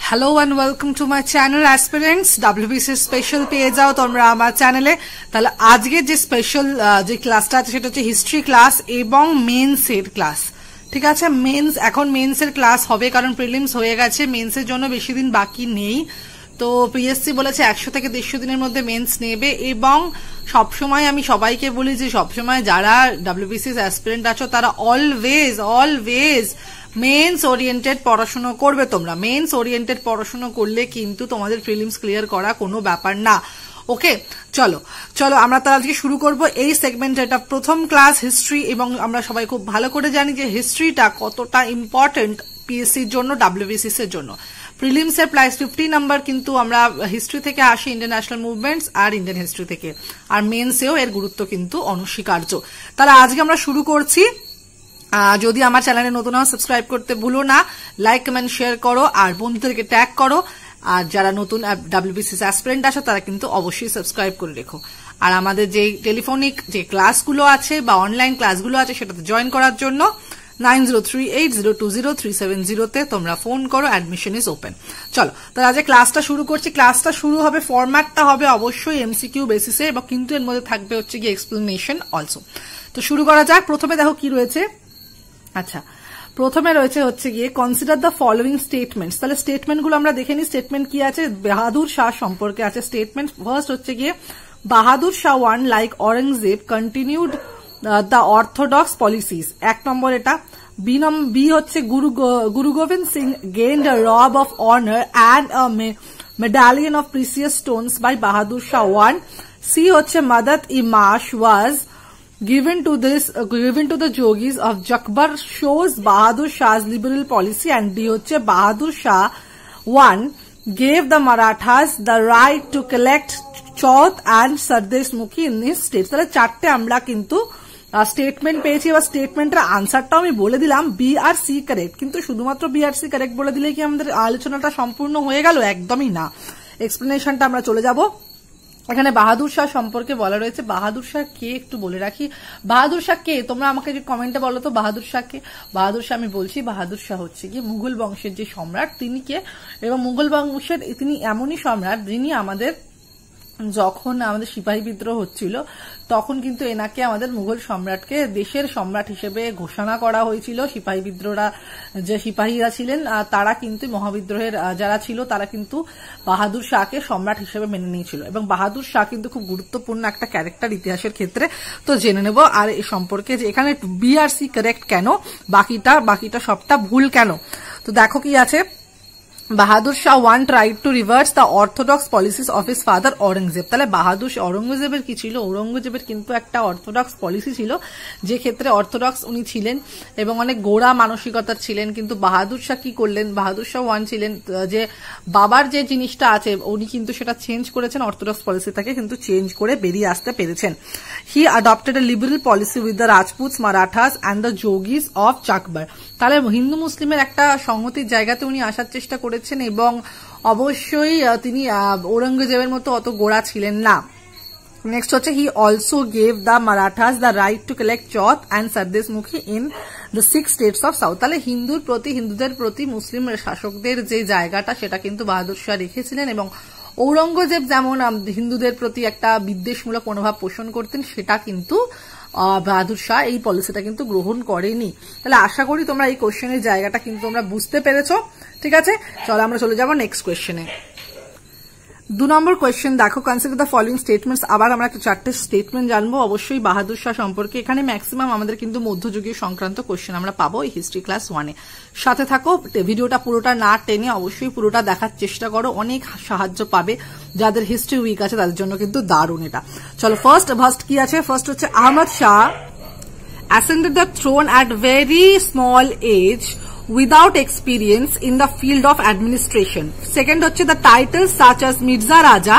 Hello and welcome to my channel aspirants WBC special পেয়ে যাও তোমরা আমার চ্যানেলে। তাহলে আজকে যে স্পেশাল যে ক্লাসটা আছে সেটা হচ্ছে হিস্ট্রি ক্লাস এবং মেন্সের ক্লাস। ঠিক আছে, এখন মেন্সের ক্লাস হবে কারণ প্রিলিমস হয়ে গেছে, মেন্সের জন্য বেশি দিন বাকি নেই। তো পিএসসি বলেছে 100 থেকে 150 দিনের মধ্যে মেন্স নেবে এবং সবসময় আমি সবাইকে বলি যে সবসময় যারা WBC অ্যাসপিরেন্ট আছো তারা অলওয়েজ মেন্স ওরিয়েন্টেড পড়াশোনা করবে। তোমরা মেন্স ওরিয়েন্টেড পড়াশোনা করলে কিন্তু তোমাদের প্রিলিমস ক্লিয়ার করা কোনো ব্যাপার না। ওকে, চলো আমরা তাহলে আজকে শুরু করব এই সেগমেন্টে। এটা প্রথম ক্লাস হিস্ট্রি এবং আমরা সবাই খুব ভালো করে জানি যে হিস্ট্রিটা কতটা ইম্পর্টেন্ট পিএসসির জন্য, WBCS এর জন্য। প্রিলিমস এর প্রায় 50 নাম্বার কিন্তু আমরা হিস্ট্রি থেকে আসি, ইন্টারন্যাশনাল মুভমেন্টস আর ইন্ডিয়ান হিস্ট্রি থেকে, আর মেন্সেও এর গুরুত্ব কিন্তু অনস্বীকার্য। তাহলে আজকে আমরা শুরু করছি। যদি আমার চ্যানেলে নতুন হও সাবস্ক্রাইব করতে ভুলো না, লাইক কমেন্ট শেয়ার করো আর বন্ধুদেরকে ট্যাগ করো। আর যারা নতুন WBC অ্যাসপিরেন্ট আসো তারা কিন্তু অবশ্যই সাবস্ক্রাইব করে রেখো। আর আমাদের যে টেলিফোনিক যে ক্লাসগুলো আছে বা অনলাইন ক্লাসগুলো আছে সেটাতে জয়েন করার জন্য 9038020370 তে তোমরা ফোন করো, অ্যাডমিশন ইজ ওপেন। চলো তাহলে আজ ক্লাসটা শুরু করছি। ক্লাসটা শুরু হবে, ফরম্যাটটা হবে অবশ্যই MCQ বেসিসে এবং কিন্তু এর মধ্যে থাকবে হচ্ছে গিয়ে এক্সপ্লেনেশন অলসো। তো শুরু করা যাক। প্রথমে দেখো কি রয়েছে। আচ্ছা, প্রথমে রয়েছে হচ্ছে গিয়ে কনসিডার দ্য ফলোইং স্টেটমেন্টস। তাহলে স্টেটমেন্ট গুলো আমরা দেখে নিই। স্টেটমেন্ট কি আছে? বাহাদুর শাহ সম্পর্কে আছে স্টেটমেন্ট। ফার্স্ট হচ্ছে গিয়ে Bahadur Shah one like Aurangzeb continued the orthodox policies. 1 number এটা। বি হচ্ছে Guru Gobind Singh gained a robe of honour and a medallion of precious stones by Bahadur Shah one. C হচ্ছে মদদ-ই-মাশ ওয়াজ given to the Jogis of Jakbar shows Bahadur Shah's liberal policy, and D hoche Bahadur Shah I gave the Marathas the right to collect Chauth and Sardesh Mukhi in his states. তাহলে চারটে আমরা কিন্তু statement পেয়েছি। এবার স্টেটমেন্টের আনসারটাও আমি বলে দিলাম, বি আর সি কারেক্ট। কিন্তু শুধুমাত্র বি আর সি কারেক্ট বলে দিলে কি আমাদের আলোচনাটা সম্পূর্ণ হয়ে গেল? একদমই না। এক্সপ্লেনেশনটা আমরা চলে যাব। এখানে বাহাদুর শাহ সম্পর্কে বলা রয়েছে। বাহাদুর শাহ কে একটু বলে রাখি। বাহাদুর শাহ কে তোমরা আমাকে যে কমেন্টে বলো তো বাহাদুর শাহ কে। বাহাদুর শাহ আমি বলছি, বাহাদুর শাহ হচ্ছে গিয়ে মুঘল বংশের যে সম্রাট তিনি কে, এবং মুঘল বংশের তিনি এমনই সম্রাট যিনি যখন আমাদের সিপাহী বিদ্রোহ হচ্ছিল তখন কিন্তু এনাকে আমাদের মুঘল সম্রাটকে দেশের সম্রাট হিসেবে ঘোষণা করা হয়েছিল। সিপাহী বিদ্রোহরা যে সিপাহীরা ছিলেন তারা কিন্তু মহাবিদ্রোহের যারা ছিল তারা কিন্তু বাহাদুর শাহকে সম্রাট হিসেবে মেনে নিয়েছিল, এবং বাহাদুর শাহ কিন্তু খুব গুরুত্বপূর্ণ একটা ক্যারেক্টার ইতিহাসের ক্ষেত্রে। তো জেনে নেব আর এই সম্পর্কে যে এখানে বি আর সি কারেক্ট কেন, বাকিটা সবটা ভুল কেন। তো দেখো কি আছে। Bahadur Shah one tried to reverse the orthodox policies of his father Aurangzeb. তাহলে অরঙ্গজেবের কি ছিল? ঔরঙ্গজেবের কিন্তু একটা অর্থোডক্স পলিসি ছিল, যে ক্ষেত্রে অর্থোডক্স উনি ছিলেন এবং অনেক গোড়া মানসিকতার ছিলেন। কিন্তু বাহাদুর শাহ কি করলেন? বাহাদুর শাহ ওয়ান ছিলেন যে বাবার যে জিনিসটা আছে উনি কিন্তু সেটা চেঞ্জ করেছেন, অর্থোডক্স পলিসিটাকে কিন্তু চেঞ্জ করে বেরিয়ে আসতে পেরেছেন। He adopted a liberal policy with the Rajputs, Marathas and the Jogis of Chakbar. তাহলে হিন্দু মুসলিমের একটা সংহতির জায়গাতে উনি আসার চেষ্টা করেছেন এবং অবশ্যই তিনি ঔরঙ্গজেবের মতো অত গোড়া ছিলেন না। নেক্সট হচ্ছে he also gave the Marathas the right to collect Chauth and sardeshmukhi in the 6 states of south. তাহলে হিন্দুদের প্রতি মুসলিম শাসকদের যে জায়গাটা সেটা কিন্তু বাহাদুর শাহ রেখেছিলেন, এবং ঔরঙ্গজেব যেমন হিন্দুদের প্রতি একটা বিদ্বেষমূলক মনোভাব পোষণ করতেন সেটা কিন্তু বাহাদুর শাহ এই পলিসিটা কিন্তু গ্রহণ করেনি। তাহলে আশা করি তোমরা এই কোশ্চেনের জায়গাটা কিন্তু তোমরা বুঝতে পেরেছো। ঠিক আছে, চলো আমরা চলে যাবো নেক্সট কোশ্চেনে। 2 নম্বর কোয়েশ্চেন দেখো, কনসিডার দ্য ফলোইং স্টেটমেন্টস। আবার আমরা একটা 4টে স্টেটমেন্ট জানবো অবশ্যই বাহাদুর শাহ সম্পর্কে। এখানে ম্যাক্সিমাম আমাদের কিন্তু মধ্যযুগীয় সংক্রান্ত কোয়েশ্চেন আমরা পাবো এই হিস্ট্রি ক্লাস 1-এ। সাথে থাকো, ভিডিওটা পুরোটা না টেনে অবশ্যই পুরোটা দেখার চেষ্টা করো, অনেক সাহায্য পাবে। যাদের হিস্ট্রি উইক আছে তাদের জন্য কিন্তু দারুণ এটা। চলো ফার্স্ট কি আছে? ফার্স্ট হচ্ছে Ahmad Shah ascended the throne at very small age without experience in the field of administration. Second হচ্ছে the titles such as Mirza Raja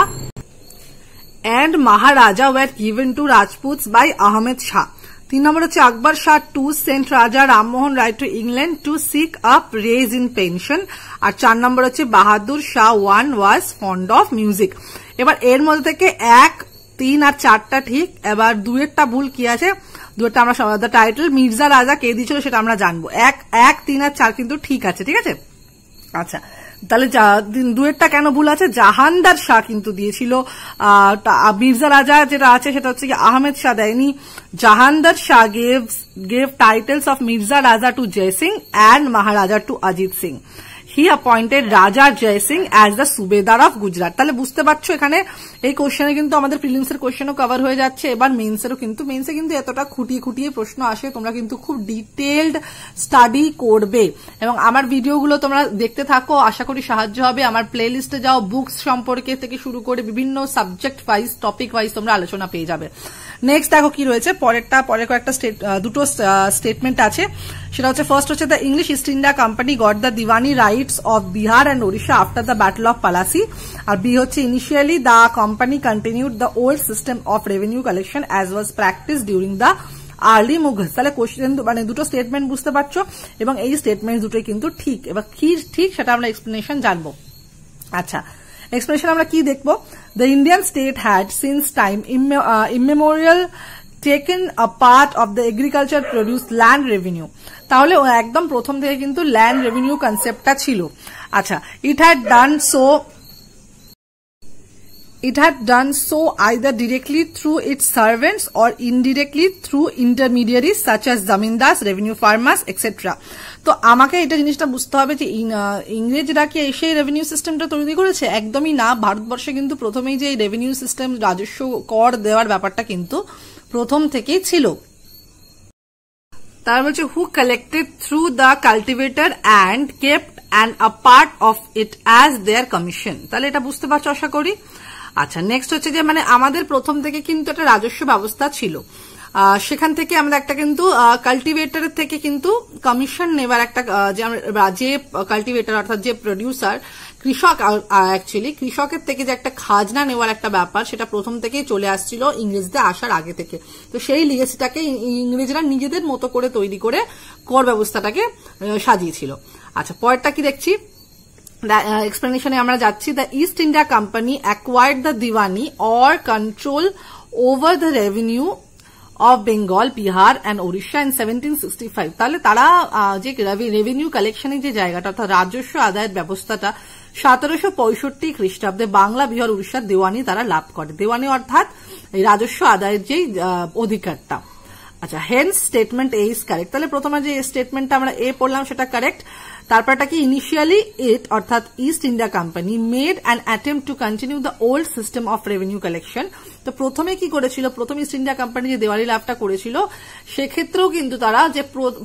and Maharaja were given to Rajputs by Ahmed Shah. 3 number হচ্ছে Akbar Shah two sent Raja Rammohn Rai to England to seek a raise in pension. আর 4 number হচ্ছে Bahadur Shah one was fond of music. এবার এর মধ্যে থেকে 1, 3 আর 4টা ঠিক, এবার 2-এরটা ভুল কি আছে? 2টা আমরা টাইটেল মির্জা রাজা কে দিয়েছিল সেটা আমরা জানবো। 1, 3 আর 4 কিন্তু ঠিক আছে। ঠিক আছে, আচ্ছা তাহলে দুয়েরটা কেন ভুল আছে? জাহানদার শাহ কিন্তু দিয়েছিল, মির্জা রাজা যেটা আছে সেটা হচ্ছে কি আহমেদ শাহ দেয়নি। জাহানদার Shah gave titles of Mirza Raja to Jai Singh and Maharaja to Ajit Singh. He appointed Raja Jai Singh as the Subedar of Gujarat. তাহলে বুঝতে পারছো এখানে এই কোশ্চেনে কিন্তু আমাদের প্রিলিমস এর কোশ্চেনও কভার হয়ে যাচ্ছে। এবার মেন্সেরও কিন্তু, মেন্সে কিন্তু এতটা খুঁটিয়ে খুঁটিয়ে প্রশ্ন আসে, তোমরা কিন্তু খুব ডিটেইলড স্টাডি করবে এবং আমার ভিডিওগুলো তোমরা দেখতে থাকো, আশা করি সাহায্য হবে। আমার প্লে লিস্টে যাও, বুকস সম্পর্কে থেকে শুরু করে বিভিন্ন সাবজেক্ট ওয়াইজ, টপিক ওয়াইজ তোমরা আলোচনা পেয়ে যাবে। নেক্সট দেখো কি রয়েছে, পরে কয়েকটা দুটো স্টেটমেন্ট আছে, সেটা হচ্ছে ফার্স্ট হচ্ছে the English East India Company got the diwani rights of Bihar and Odisha after the battle of Plassey. আর বি হচ্ছে initially the company continued the old system of revenue collection as was practice during the early Mughals. তাহলে question মানে দুটো statement বুঝতে পারছো এবং এই statement দুটোই কিন্তু ঠিক, এবার কি ঠিক সেটা আমরা এক্সপ্লেনেশন জানবো। আচ্ছা, এক্সপ্লেনেশন আমরা কি দেখবো? The Indian state had since time immemorial taken a part of the agriculture produce land revenue. তাহলে একদম প্রথম থেকে কিন্তু ল্যান্ড রেভিনিউ কনসেপ্টটা ছিল। আচ্ছা, it had done so either directly through its servants or indirectly through intermediaries such as zamindars, revenue farmers, etc. তো আমাকে এটা জিনিসটা বুঝতে হবে যে ইংরেজরা কি এসে রেভিনিউ সিস্টেমটা তৈরি করেছে? একদমই না। ভারতবর্ষে কিন্তু প্রথমেই যে রেভিনিউ সিস্টেম, রাজস্ব কর দেওয়ার ব্যাপারটা কিন্তু প্রথম থেকেই ছিল। তার বলছে who collected through the cultivator and kept and a part of it as their commission. তাহলে এটা বুঝতে পারছো আশা করি। আচ্ছা, নেক্সট হচ্ছে যে মানে আমাদের প্রথম থেকে কিন্তু একটা রাজস্ব ব্যবস্থা ছিল, সেখান থেকে আমরা একটা কিন্তু কাল্টিভেটরের থেকে কিন্তু কমিশন নেবার একটা যে কাল্টিভেটর অর্থাৎ যে প্রডিউসার, কৃষক, অ্যাকচুয়ালি কৃষকের থেকে যে একটা খাজনা নেওয়ার একটা ব্যাপার, সেটা প্রথম থেকেই চলে আসছিল ইংরেজদের আসার আগে থেকে। তো সেই লিগেসিটাকে ইংরেজরা নিজেদের মতো করে তৈরি করে কর ব্যবস্থাটাকে সাজিয়েছিল। আচ্ছা, পরেরটা কি দেখছি, এক্সপ্লেনেশনে আমরা যাচ্ছি। The east India company acquired the Deewani or control over the revenue of Bengal, Bihar and Odisha in 1765। তাহলে তারা যে রেভিনিউ কালেকশনের যে জায়গাটা অর্থাৎ রাজস্ব আদায়ের ব্যবস্থাটা 1765 খ্রিস্টাব্দে বাংলা, বিহার, উড়িষ্যার দেওয়ানি তারা লাভ করে। দেওয়ানি অর্থাৎ এই রাজস্ব আদায়ের যে অধিকারটা। আচ্ছা, hence statement A is correct. তাহলে প্রথমে যে স্টেটমেন্টটা আমরা এ পড়লাম সেটা কারেক্ট। তারপরটা কি, ইনিশিয়ালি ইট অর্থাৎ east India company made an attempt to continue the old system of revenue collection. তো প্রথমে কি করেছিল, প্রথম ইস্ট ইন্ডিয়া কোম্পানি যে দেওয়ানি লাভটা করেছিল সেক্ষেত্রেও কিন্তু তারা যে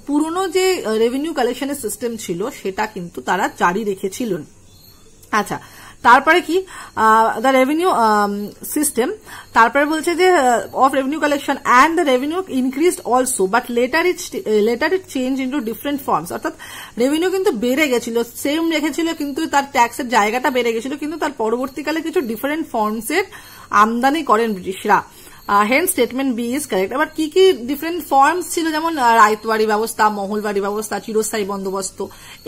পুরনো যে রেভিনিউ কালেকশনের সিস্টেম ছিল সেটা কিন্তু তারা জারি রেখেছিলেন। আচ্ছা, তারপরে কি, দ্য রেভিনিউ সিস্টেম, তারপরে বলছে যে of revenue collection and the revenue increased also but later it change into different forms. অর্থাৎ রেভিনিউ কিন্তু বেড়ে গেছিল, সেম রেখেছিল কিন্তু তার ট্যাক্সের জায়গাটা বেড়ে গেছিল, কিন্তু তার পরবর্তীকালে কিছু ডিফারেন্ট ফর্মসের আমদানি করেন ব্রিটিশরা। Hence statement B is correct. এবার কি কি ডিফারেন্ট ফর্মস ছিল, যেমন রায়তবাড়ি ব্যবস্থা, মহলবাড়ি ব্যবস্থা, চিরস্থায়ী বন্দোবস্ত,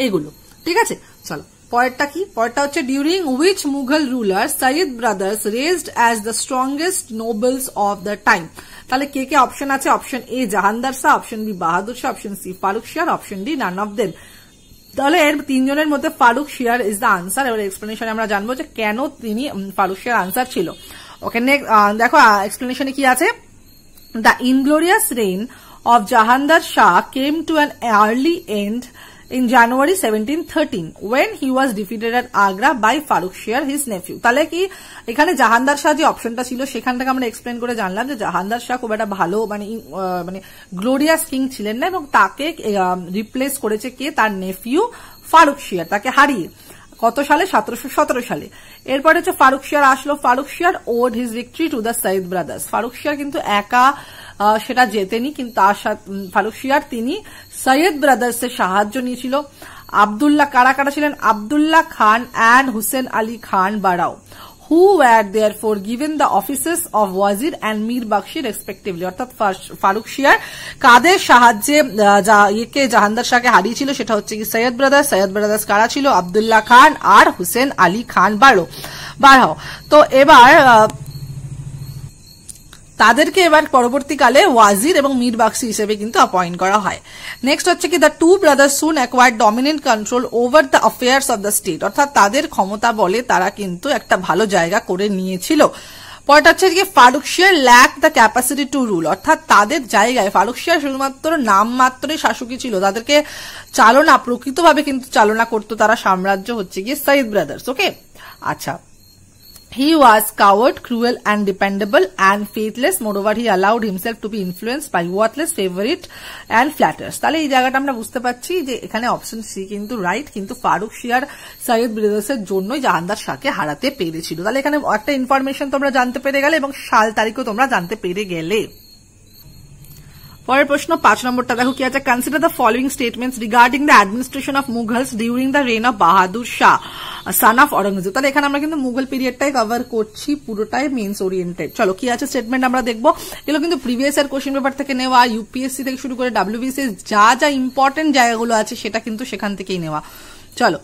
এগুলো। ঠিক আছে, চলো পরেরটা কি, পরেরটা হচ্ছে during which Mughal ruler Sayyid brothers raised as the strongest nobles of the time. তাহলে কে কে অপশন আছে, option A Jahandar Shah, option B Bahadur Shah, option C Farrukh Siyar, option D none of them. তাহলে এর তিনজনের মধ্যে Farrukh Siyar is the answer. এবার এক্সপ্লেনেশনে আমরা জানবো যে কেন তিনি ফারুক শিয়ার আনসার ছিল। ওকে, নেক্সট দেখো এক্সপ্লেনেশনে কি আছে। The inglorious reign of Jahandar Shah came to an early end in January 1713 when he was defeated at Agra by Faruk Shir, his nephew. তাহলে কি এখানে জাহানদার শাহ যে অপশনটা ছিল সেখান থেকে আমরা এক্সপ্লেন করে জানলাম যে জাহানদার শাহ খুব একটা ভালো মানে গ্লোরিয়াস কিং ছিলেন না এবং তাকে রিপ্লেস করেছে কে, তার নেফিউ ফারুক শিয়ার, তাকে হারিয়ে। কত সালে, 1717 সালে। এরপরে হচ্ছে ফারুক শিয়ার আসলো। Farrukh Siyar owed his victory to the Sayyid brothers. Farrukh Siyar কিন্তু একা সেটা জেতেনি, কিন্তু তার সাথে ফারুক শিয়ার তিনি সৈয়দ ব্রাদার্স এর সাহায্য নিয়েছিল। আবদুল্লাহ, কারা কারা ছিলেন, আবদুল্লাহ খান অ্যান্ড হুসেন আলী খান বারাও, who were therefore given the offices of wazir and Mir Bakhshi respectively। অর্থাৎ ফারুক শিয়ার কাদের সাহায্যে জাহানদার শাহকে হারিয়েছিল সেটা হচ্ছে কি সৈয়দ ব্রাদার্স। সৈয়দ ব্রাদার্স কারা ছিল, আবদুল্লাহ খান আর হুসেন আলী খান বারাও। তো এবার তাদেরকে এবার পরবর্তীকালে ওয়াজির এবং মীর বাক্সি হিসেবে কিন্তু অ্যাপয়েন্ট করা হয়। নেক্সট হচ্ছে কি the two brothers soon acquired dominant control over the affairs of the state, অর্থাৎ তাদের ক্ষমতা বলে তারা কিন্তু একটা ভালো জায়গা করে নিয়েছিল। পরেরটা হচ্ছে কি Farrukh Siyar lack the capacity to rule, অর্থাৎ তাদের জায়গায় ফারুক শিয়ার শুধুমাত্র নাম মাত্রই শাসকই ছিল, তাদেরকে চালনা প্রকৃতভাবে কিন্তু চালনা করতো তারা সাম্রাজ্য হচ্ছে গিয়ে সঈদ ব্রাদার্স। ওকে, আচ্ছা। He was coward, cruel and dependable and faithless. Moreover, he allowed himself to be influenced by worthless favorite and flatterers. তাহলে এই জায়গাটা আমরা বুঝতে পারছি যে এখানে অপশন সি কিন্তু রাইট, কিন্তু ফারুক শিয়ার সঈদ ব্রাদার্সের জন্যই জাহানদার শাহকে হারাতে পেরেছিল। তাহলে এখানে একটা ইনফরমেশন তোমরা জানতে পেরে গেলে এবং সাল তারিখও তোমরা জানতে পেরে গেলে। পরের প্রশ্ন 5 নম্বরটা দেখো কি আছে, consider the following statements regarding the administration of Mughals during the rain of Bahadur Shah son of Aurangzeb. তাহলে এখানে আমরা কিন্তু মুঘল পিরিয়ডটাই কভার করছি, পুরোটাই মেন্স ওরিয়েন্টেড। চলো কি আছে স্টেটমেন্ট আমরা দেখবো। এগুলো কিন্তু প্রিভিয়াস ইয়ার কোশ্চেন পেপার থেকে নেওয়া, ইউপিএসসি থেকে শুরু করে ডাব্লিউবিসিএস যা যা ইম্পর্টেন্ট জায়গাগুলো আছে সেটা কিন্তু সেখান থেকেই নেওয়া। চলো,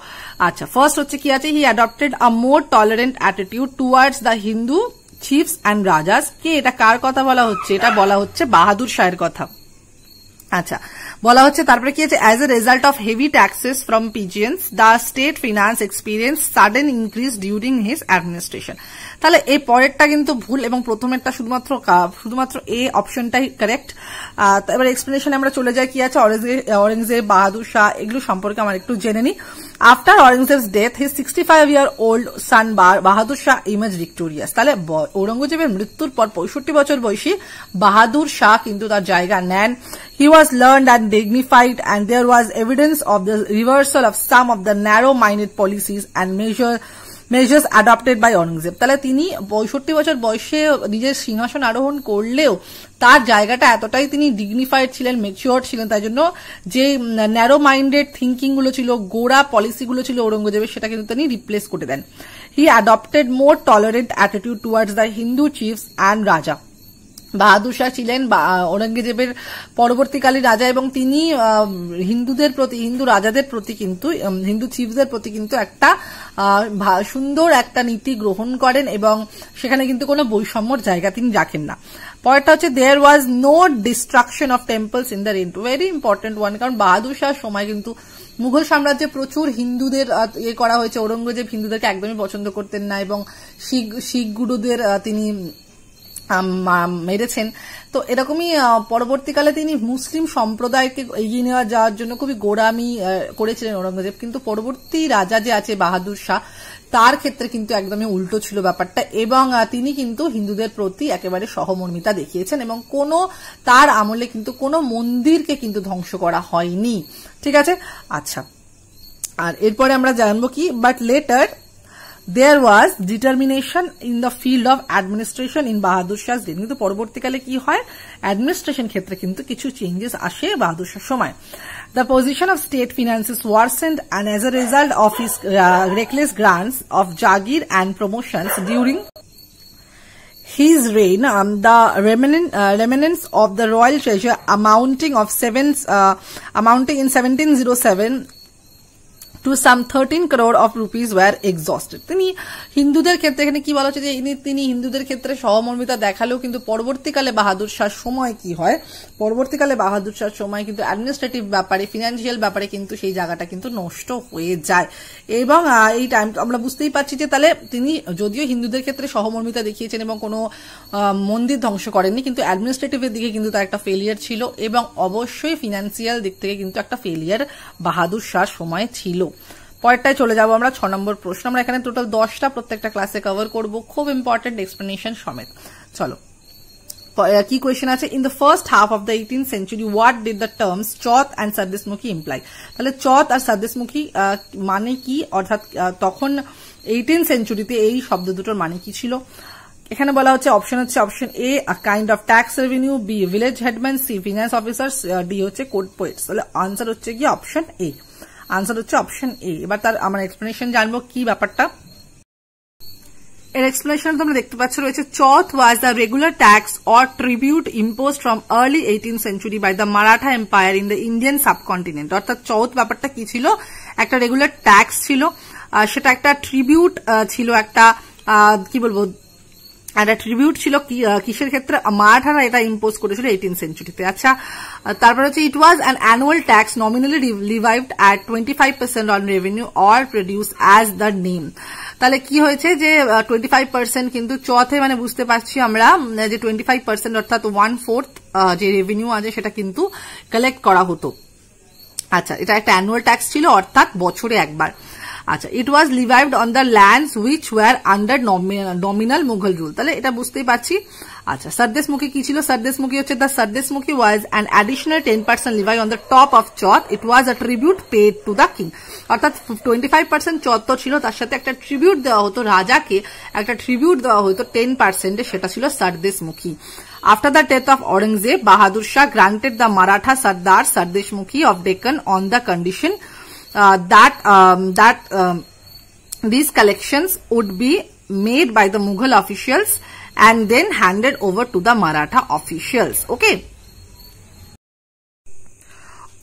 আচ্ছা, ফার্স্ট হচ্ছে কি আছে, he adopted a more tolerant attitude towards the Hindu chiefs and Rajas. কে এটা কার কথা বলা হচ্ছে? এটা বলা হচ্ছে বাহাদুর শাহের কথা। আচ্ছা, বলা হচ্ছে তারপরে কি আছে, as a result of heavy taxes from peasants the state finance experience sudden increase during his administration. তাহলে এই পরেরটা কিন্তু ভুল এবং প্রথমেরটা শুধুমাত্র এ অপশনটাই কারেক্ট। এবার এক্সপ্লেনেশন আমরা চলে যাই, কি আছে অরঙ্গজেব, বাহাদুর শাহ, এগুলো সম্পর্কে আমরা একটু জেনে নিই। After Aurangzeb's death his 65-year-old son Bahadur Shah emerged victorious. তাহলে ঔরঙ্গজেবের মৃত্যুর পর 65 বছর বয়সী বাহাদুর শাহ কিন্তু তার জায়গা নেন। He was learned and dignified and there was evidence of the reversal of some of the narrow-minded policies and measures adopted by Aurangzeb. তাহলে তিনি 65 বছর বয়সে নিজের সিংহাসন আরোহণ করলেও তার জায়গাটা এতটাই তিনি ডিগনিফাইড ছিলেন, ম্যাচিওর ছিলেন, তাই জন্য যে ন্যারো মাইন্ডেড থিঙ্কিং গুলো ছিল, গোড়া পলিসি গুলো ছিল ঔরঙ্গজেবের, সেটা কিন্তু তিনি রিপ্লেস করে দেন। He adopted more tolerant attitude towards the Hindu chiefs and Raja. Bahadur Shah ছিলেন ঔরঙ্গজেবের পরবর্তীকালী রাজা এবং তিনি হিন্দুদের প্রতি, হিন্দু রাজাদের প্রতি কিন্তু, হিন্দু চিফদের প্রতি কিন্তু একটা সুন্দর একটা নীতি গ্রহণ করেন এবং সেখানে কিন্তু কোনো বৈষম্যর জায়গা তিনি রাখেন না। পরেরটা হচ্ছে there was no destruction of temples in the reign, very important one, কারণ বাহাদুর শাহর সময় কিন্তু মুঘল সাম্রাজ্যে প্রচুর হিন্দুদের ইয়ে করা হয়েছে। ঔরঙ্গজেব হিন্দুদেরকে একদমই পছন্দ করতেন না এবং শিখ গুরুদের তিনি মেরেছেন। তো এরকমই পরবর্তীকালে তিনি মুসলিম সম্প্রদায়কে এগিয়ে নেওয়া যাওয়ার জন্য খুবই গোড়ামি করেছিলেন ঔরঙ্গজেব, কিন্তু পরবর্তী রাজা যে আছে বাহাদুর শাহ, তার ক্ষেত্রে কিন্তু একদমই উল্টো ছিল ব্যাপারটা এবং তিনি কিন্তু হিন্দুদের প্রতি একেবারে সহমর্মিতা দেখিয়েছেন এবং কোনো তার আমলে কিন্তু কোনো মন্দিরকে কিন্তু ধ্বংস করা হয়নি। ঠিক আছে, আচ্ছা, আর এরপরে আমরা জানবো কি, but later there was determination in the field of administration in Bahadur Shah's reign। কিন্তু পরবর্তীকালে কি হয়, অ্যাডমিনিস্ট্রেশন ক্ষেত্রে কিন্তু কিছু চেঞ্জেস আসে বাহাদুর শাহর সময়। The position of state finances worsened and as a result of his reckless grants of Jagir and promotions during his reign, the remnants of the royal treasure amounting in 1707 to some 13 crore of rupees were exhausted। তিনি হিন্দুদের ক্ষেত্রে, এখানে কি বলা হচ্ছে যে তিনি হিন্দুদের ক্ষেত্রে সহমর্মিতা দেখালেও কিন্তু পরবর্তীকালে বাহাদুর শাহর সময় কি হয়, পরবর্তীকালে বাহাদুর শাহর সময় কিন্তু অ্যাডমিনিস্ট্রেটিভ ব্যাপারে, ফিনান্সিয়াল ব্যাপারে কিন্তু সেই জায়গাটা কিন্তু নষ্ট হয়ে যায় এবং এই টাইম আমরা বুঝতেই পারছি যে তাহলে তিনি যদিও হিন্দুদের ক্ষেত্রে সহমর্মিতা দেখিয়েছেন এবং কোনো মন্দির ধ্বংস করেননি, কিন্তু অ্যাডমিনিস্ট্রেটিভের দিকে কিন্তু তার একটা ফেলিয়ার ছিল এবং অবশ্যই ফিনান্সিয়াল দিক থেকে কিন্তু একটা ফেলিয়ার বাহাদুর শাহর সময় ছিল। পরেরটায় চলে যাবো আমরা 6 নম্বর প্রশ্ন। আমরা এখানে টোটাল 10টা প্রত্যেকটা ক্লাসে কভার করব, খুব ইম্পর্টেন্ট এক্সপ্লেনেশন সমেত। চলো, কি কোয়েশ্চেন আছে, in the first half of the 18th century what did the terms chauth and sardeshmukhi imply. তাহলে চৌথ আর সর্দেশমুখী মানে কি, অর্থাৎ তখন 18th centuryতে এই শব্দ দুটোর মানে কি ছিল। এখানে বলা হচ্ছে option A kind of tax revenue, B village headman, C finance officer, D হচ্ছে কোর্ট পোয়েটস। তাহলে আনসার হচ্ছে কি অপশন এ, আনসার হচ্ছে অপশন এ। এবার তার আমরা এক্সপ্লেনেশন জানবো কি ব্যাপারটা। এর এক্সপ্লেনেশন তোমরা দেখতে পাচ্ছ রয়েছে, chauth was the regular tax or tribute imposed from early 18th century by the Maratha Empire in the Indian subcontinent. অর্থাৎ চৌথ ব্যাপারটা কি ছিল, একটা রেগুলার ট্যাক্স ছিল, সেটা একটা ট্রিবিউট ছিল, একটা কি বলবো একটা ট্রিবিউট ছিল কিসের ক্ষেত্রে, মারাঠারা এটা ইম্পোজ করেছিল 18th সেঞ্চুরিতে। আচ্ছা, তারপর হচ্ছে it was an annual tax nominally levied at 25% on revenue or produce as the name. তাহলে কি হয়েছে যে 25% কিন্তু চথে মানে বুঝতে পারছি আমরা যে 25% অর্থাৎ 1/4 যে রেভিনিউ আছে সেটা কিন্তু কালেক্ট করা হতো। আচ্ছা, এটা একটা অ্যানুয়াল ট্যাক্স ছিল অর্থাৎ বছরে একবার। আচ্ছা, it was levied on the lands which were under nominal Mughal rule. তাহলে এটা বুঝতেই পারছি। আচ্ছা, সরদেশমুখী কি ছিল? সরদেশমুখী হচ্ছে the Sardeshmukhi was an additional 10% levy on the top of chauth. It was a tribute paid to the king. অর্থাৎ 25% চথ তো ছিল, তার সাথে একটা ট্রিবিউট দেওয়া হতো, রাজাকে একটা ট্রিবিউট দেওয়া হতো 10%, সেটা ছিল sardeshmukhi. After the death of Aurangzeb, Bahadur Shah granted the Maratha Sardar Sardeshmukhi of Deccan on the condition that these collections would be made by the Mughal officials and then handed over to the Maratha officials. Okay.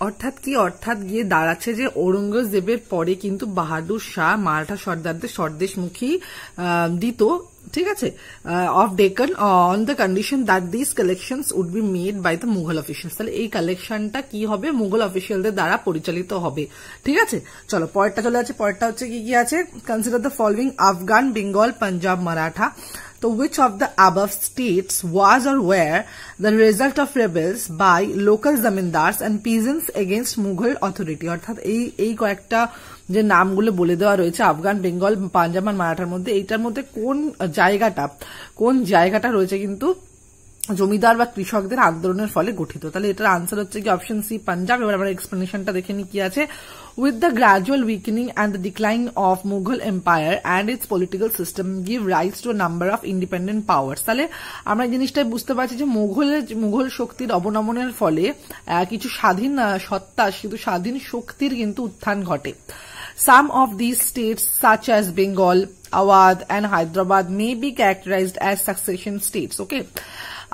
অর্থাৎ কি? অর্থাৎ গিয়ে দাঁড়াচ্ছে যে ঔরঙ্গজেবের পরে কিন্তু বাহাদুর শাহ মারাঠা সর্দারদের সরদেশমুখী দিত, ঠিক আছে, of Deccan on the condition that this collections would be made by the Mughal officials. তাহলে এই কালেকশনটা কি হবে? মুঘল অফিসিয়ালদের দ্বারা পরিচালিত হবে, ঠিক আছে। চলো পরেরটা চলে যাচ্ছে। পরেরটা হচ্ছে কি আছে? Consider the following Afghan, Bengal, Punjab, Maratha. So which of the above states was or were the result of rebels by local zamindars and peasants against Mughal authority? অর্থাৎ এই কয়েকটা যে নামগুলো বলে দেওয়া রয়েছে আফগান, বেঙ্গল, পাঞ্জাব আর মারাঠার মধ্যে, এইটার মধ্যে কোন জায়গাটা রয়েছে কিন্তু জমিদার বা কৃষকদের আন্দোলনের ফলে গঠিত? তাহলে এটার আনসার হচ্ছে কি অপশন সি, পাঞ্জাব। এবার আমরা এক্সপ্লেনেশনটা দেখে নিই কি আছে। With the gradual weakening and the decline of Mughal empire and its political system give rise to a number of independent powers. তাহলে আমরা জিনিসটাই বুঝতে পারছি যে মুঘল শক্তির অবনমনের ফলে কিছু স্বাধীন সত্তা, শুধু স্বাধীন শক্তির কিন্তু উত্থান ঘটে। Some of these states such as Bengal, Awadh and Hyderabad may be characterized as succession states. Okay.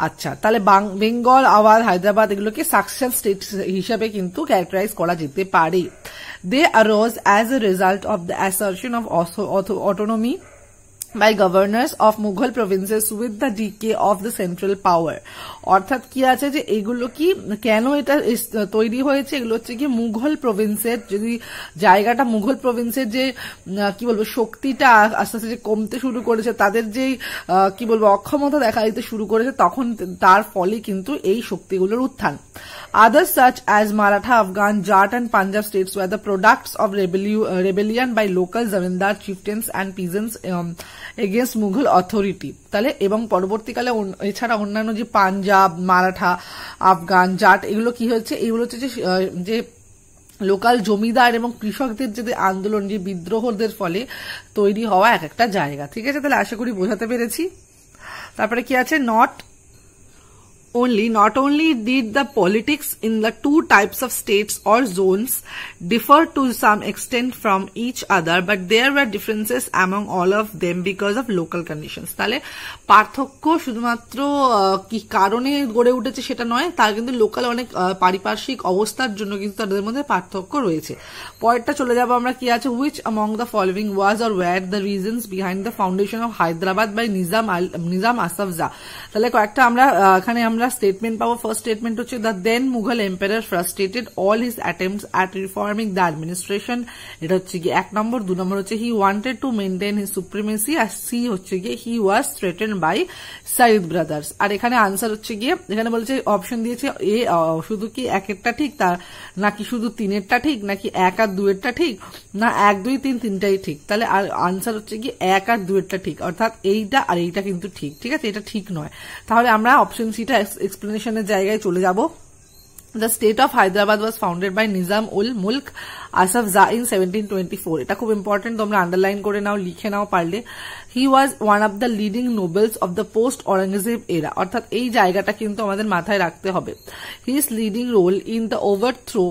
আচ্ছা, তাহলে বেঙ্গল, আওয়াধ, হায়দ্রাবাদ এগুলোকে সাকসেশন স্টেট হিসাবে কিন্তু ক্যারেক্টারাইজ করা যেতে পারে। They arose as a result of the assertion of autonomy by governors of Mughal provinces with the decay of the central power. অর্থাৎ কি আছে যে এগুলো কি কেন এটা তৈরি হয়েছে? এগুলো হচ্ছে কি মুঘল প্রভিন্সের যদি জায়গাটা, মুঘল প্রভিন্সের যে কি বলবো শক্তিটা আস্তে আস্তে যে কমতে শুরু করেছে, তাদের যে কি বলবো অক্ষমতা দেখা দিতে শুরু করেছে, তখন তার ফলে কিন্তু এই শক্তিগুলোর উত্থান। Others such as Maratha, Afghan, Jat and Punjab states were the products of rebellion by local zamindar chieftains and peasants against Mughal authority. তাহলে এবং পরবর্তীকালে এছাড়া অন্যান্য যে পাঞ্জাব, মারাঠা, আফগান, জাট এগুলো কি হচ্ছে? এগুলো হচ্ছে যে লোকাল জমিদার এবং কৃষকদের যে আন্দোলন, যে বিদ্রোহদের ফলে তৈরি হওয়া এক একটা জায়গা, ঠিক আছে। তাহলে আশা করি বোঝাতে পেরেছি। তারপরে কি আছে? Not only did the politics in the two types of states or zones differ to some extent from each other, but there were differences among all of them because of local conditions. তাহলে পার্থক্য শুধুমাত্র কি কারণে গড়ে উঠেছে সেটা নয়, তার কিন্তু লোকাল অনেক পারিপার্শ্বিক অবস্থার জন্য কিন্তু তাদের মধ্যে পার্থক্য রয়েছে। পরেরটা চলে যাবো আমরা, কি আছে? Which among the following was or were the reasons behind the foundation of Hyderabad by Nizam Asaf Jah? তাহলে কয়েকটা আমরা এখানে আমরা স্টেটমেন্ট পাবো। ফার্স্ট স্টেটমেন্ট হচ্ছে the then Mughal empire frustrated all his attempts at reforming the administration. এটা হচ্ছে কি 1 নম্বর। 2 নম্বর হচ্ছে he wanted to maintain his supremacy. আর সি হচ্ছে গিয়ে he was threatened by Sayyid brothers. আর এখানে আনসার হচ্ছে গিয়ে এখানে বলছে অপশন দিয়েছে এ শুধু কি 1-এরটা ঠিক, তার নাকি শুধু 3-এরটা ঠিক, নাকি 1 আর 2-এরটা ঠিক, না 1, 2, 3 তিনটাই ঠিক। তাহলে আর আনসার হচ্ছে কি 1 আর 2-এরটা ঠিক, অর্থাৎ এইটা আর এইটা কিন্তু ঠিক, ঠিক আছে, এটা ঠিক নয়। তাহলে আমরা অপশন সিটা এক্সপ্লেনেশনের জায়গায় চলে যাব। The state of Hyderabad was founded by Nizam ul Mulk Asaf Jah in 1724. এটা খুব ইম্পর্টেন্ট, তোমরা আন্ডারলাইন করে নাও, লিখে নাও পারলে। He was one of the leading nobles of the post Aurangzeb era. অর্থাৎ এই জায়গাটা কিন্তু আমাদের মাথায় রাখতে হবে। His leading role in the overthrow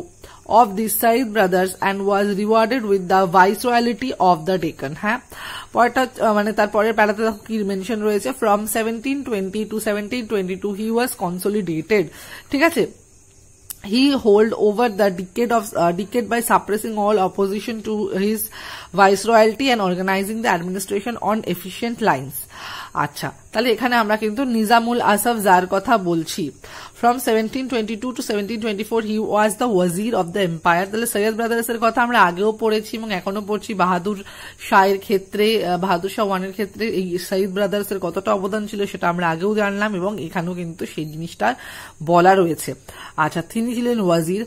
of the Said brothers and was rewarded with the viceroyalty of the Deccan. হ্যাঁ, পরেরটা মানে তারপরের প্যারাতে কি মেনশন রয়েছে? From 1720 to 1722 he was consolidated. ঠিক আছে। He held over the decade by suppressing all opposition to his viceroyalty and organizing the administration on efficient lines. আচ্ছা, তাহলে এখানে আমরা কিন্তু নিজামুল আসফ যার কথা বলছি, from 1722 to 1724 he was the wazir of the empire। তাহলে সৈয়দ ব্রাদার্স এর কথা আমরা আগেও পড়েছি এবং এখনো পড়ছি। বাহাদুর শাহের ক্ষেত্রে, বাহাদুর শাহ ওয়ানের ক্ষেত্রে এই সৈয়দ ব্রাদার্স এর কতটা অবদান ছিল সেটা আমরা আগেও জানলাম এবং এখানেও কিন্তু সেই জিনিসটা বলা রয়েছে। আচ্ছা, তিনি ছিলেন Wazir.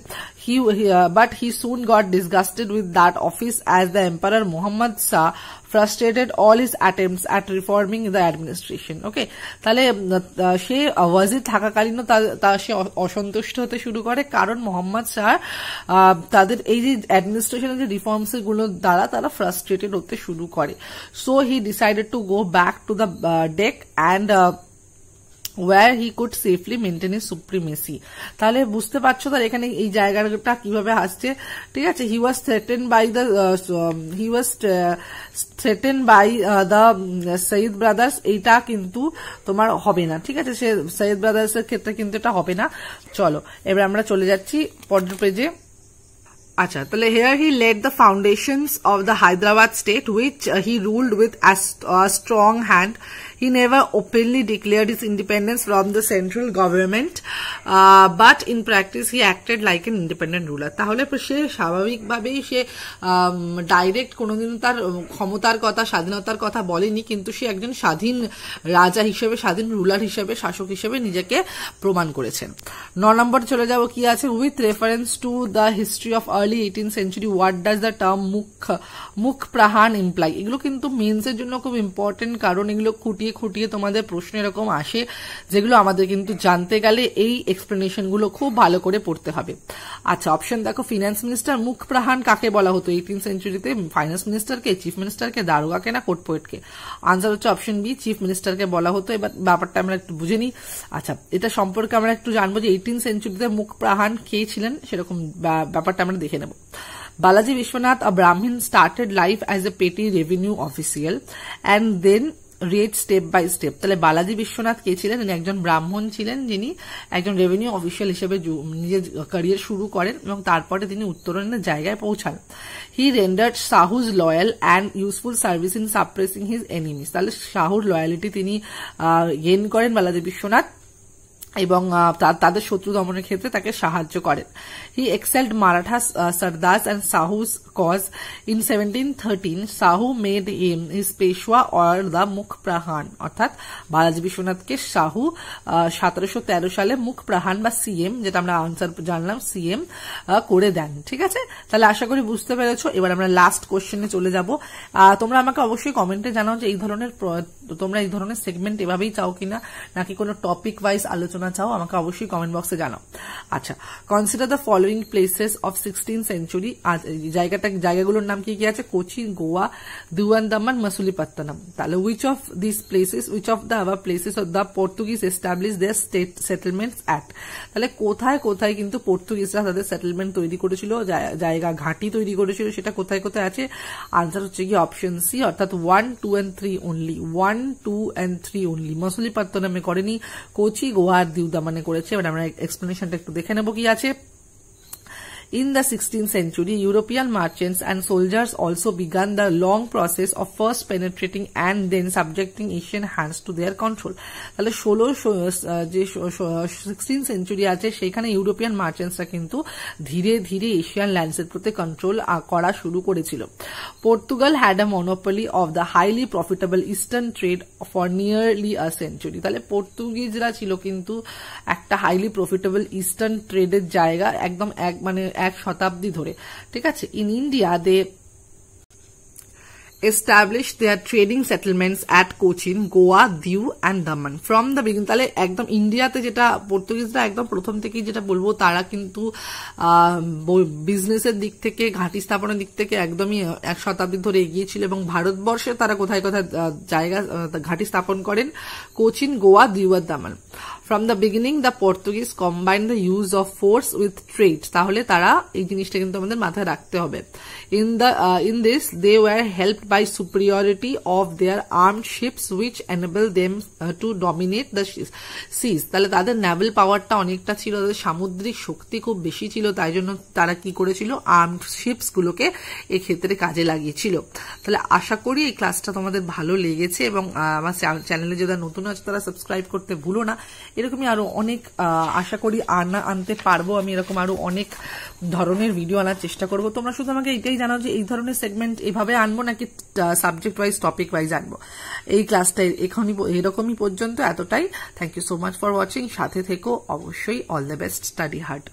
But he soon got disgusted with that office as the emperor Muhammad Shah frustrated all his attempts at reforming the administration। ওকে, তাহলে সে ওয়াজির থাকাকালীনও সে অসন্তুষ্ট হতে শুরু করে, কারণ মোহাম্মদ শাহ তাদের এই যে অ্যাডমিনিস্ট্রেশনের যে রিফর্মস গুলো দ্বারা তারা ফ্রাস্ট্রেটেড হতে শুরু করে। So he decided to go back to the deck and where he could safely maintain his supremacy। তাহলে বুঝতে পারছো তার এখানে এই জায়গাটা কিভাবে আসছে, ঠিক আছে। he was threatened by the Syed brothers, এইটা কিন্তু তোমার হবে না, ঠিক আছে। সে সৈয়দ ব্রাদার্স এর ক্ষেত্রে কিন্তু এটা হবে না। চলো এবার আমরা চলে যাচ্ছি পরের পেজে। আচ্ছা, তাহলে here he laid the foundations of the Hyderabad state which he ruled with a strong hand। He never openly declared his independence from the central government, but in practice he acted like an independent ruler। তাহলে সে স্বাভাবিকভাবেই সে direct কোনোদিন তার ক্ষমতার কথা, স্বাধীনতার কথা বলেনি, কিন্তু সে একজন স্বাধীন রাজা হিসেবে, স্বাধীন রুলার হিসেবে, শাসক হিসেবে নিজেকে প্রমাণ করেছেন। 9 নম্বর চলে যাব, কি আছে, with reference to the history of early 18th century what does the term মুখ প্রাহান ইমপ্লাই। এগুলো কিন্তু মেন্সের জন্য খুব ইম্পর্টেন্ট, কারণ এগুলো খুঁটিয়ে তোমাদের প্রশ্ন এরকম আসে যেগুলো আমাদের কিন্তু জানতে গেলে এই এক্সপ্লেনেশন গুলো খুব ভালো করে পড়তে হবে। আচ্ছা, অপশন দেখো, ফিনান্স মিনিস্টার। মুখ প্রাহান কাকে বলা হতো 18th সেঞ্চুরিতে? ফাইন্যান্স মিনিস্টারকে, চিফ মিনিস্টারকে, দারোগাকে না কোর্ট পোয়েটকে? আনসার হচ্ছে অপশন বি, চিফ মিনিস্টারকে বলা হতো। এবার ব্যাপারটা আমরা একটু বুঝে নিই। আচ্ছা, এটা সম্পর্কে আমরা একটু জানবো যে 18th সেঞ্চুরিতে মুখ প্রাহান কে ছিলেন, সেরকম ব্যাপারটা আমরা দেখে নেব। Balaji Vishwanath, a Brahmin, started life as a petty revenue official and then read step by step. তাহলে বালাজি বিশ্বনাথ কে ছিলেন? তিনি একজন ব্রাহ্মণ ছিলেন যিনি একজন রেভিনিউ অফিসিয়াল হিসেবে নিজের ক্যারিয়ার শুরু করেন এবং তারপরে তিনি উত্তরণের জায়গায় পৌঁছান। He rendered Shahu's loyal and useful service in suppressing his enemies. তাহলে শাহুর লয়ালিটি তিনি গেইন করেন বালাজি বিশ্বনাথ এবং তাদের শত্রু দমনের ক্ষেত্রে তাকে সাহায্য করেন। He excelled Maratha sardars and Sahu's cause. In 1713 Sahu made him his Peshwa or the mukh pradhan. অর্থাৎ বালাজি বিশ্বনাথকে শাহু 1713 সালে মুখ প্রাহান বা সিএম, যেটা আমরা আনসার জানলাম, সিএম করে দেন। ঠিক আছে, তাহলে আশা করি বুঝতে পেরেছো। এবার আমরা লাস্ট কোশ্চেনে চলে যাব। তোমরা আমাকে অবশ্যই কমেন্টে জানাও যে তোমরা এই ধরনের সেগমেন্ট এভাবেই চাও কিনা, নাকি কোনো টপিক ওয়াইজ আলোচনা চাও, আমাকে অবশ্যই কমেন্ট বক্সে জানাও। আচ্ছা, consider the following places of 16th century. জায়গাগুলোর নাম কি কি আছে? কোচি, গোয়া, দিওয়ান দামান, মাসুলিপত্তনম। তাহলে উইচ অফ দ্য আবার places of the Portuguese establish their state settlements at. তাহলে কোথায় কোথায় কিন্তু পর্তুগিজরা তাদের সেটেলমেন্ট তৈরি করেছিল, জায়গা ঘাঁটি তৈরি করেছিল, সেটা কোথায় কোথায় আছে? আনসার হচ্ছে কি অপশন সি, অর্থাৎ 1, 2 and 3 অনলি। 1, 2 and 3 only. মাসুলিপত্তনমে করেনি, কোচি, গোয়া আর দিউ দামানে করেছে। এবার আমরা এক্সপ্লেনেশনটা একটু দেখে নেবো কি আছে। In the 16th century, European merchants and soldiers also began the long process of first penetrating and then subjecting Asian hands to their control. তাহলে 16th সেঞ্চুরি আছে, সেখানে ইউরোপিয়ান মার্চেন্টসরা কিন্তু ধীরে ধীরে এশিয়ান ল্যান্ডসের প্রতি কন্ট্রোল করা শুরু করেছিল। Portugal had a monopoly of the highly profitable eastern trade for nearly a century. তাহলে পর্তুগিজরা ছিল কিন্তু একটা হাইলি প্রফিটেবল ইস্টার্ন ট্রেডের জায়গা একদম এক শতাব্দী ধরে। ঠিক আছে, in India they established their trading settlements at Cochin, Goa, Diu and Daman from the beginning। তাহলে একদম ইন্ডিয়াতে যেটা পর্তুগিজরা একদম প্রথম থেকেই যেটা বলবো, তারা কিন্তু বিজনেসের দিক থেকে, ঘাঁটি স্থাপনের দিক থেকে একদমই এক শতাব্দী ধরে এগিয়ে ছিল এবং ভারতবর্ষে তারা কোথায় কোথায় জায়গা ঘাঁটি স্থাপন করেন? কোচিন, গোয়া, দিউ আর দামান। From the beginning, the Portuguese combined the use of force with trade। তাহলে তারা এই জিনিসটা কিন্তু আমাদের মাথায় রাখতে হবে। In this, they were helped by by superiority of their armed ships which enable them to dominate the seas. তাহলে তাদের naval পাওয়ারটা অনেকটা ছিল, তাদের সামুদ্রিক শক্তি খুব বেশি ছিল, তাই জন্য তারা কি করেছিল, আর্মড শিপস গুলোকে এই ক্ষেত্রে কাজে লাগিয়েছিল। তাহলে আশা করি এই ক্লাসটা তোমাদের ভালো লেগেছে এবং আমার চ্যানেলে যারা নতুন আছে তারা সাবস্ক্রাইব করতে ভুলো না। এরকমই আরো অনেক আশা করি আনতে পারবো, আমি এরকম আরো অনেক ধরনের ভিডিও আনার চেষ্টা করবো। তোমরা শুধু আমাকে এটাই জানাও যে এই ধরনের সেগমেন্ট এভাবে আনবো নাকি সাবজেক্ট ওয়াইজ টপিক ওয়াইজ আনবো। এই ক্লাসটা এরকমই পর্যন্ত, এতটাই। Thank you so much for watching. সাথে থেকো অবশ্যই। All the best, study hard.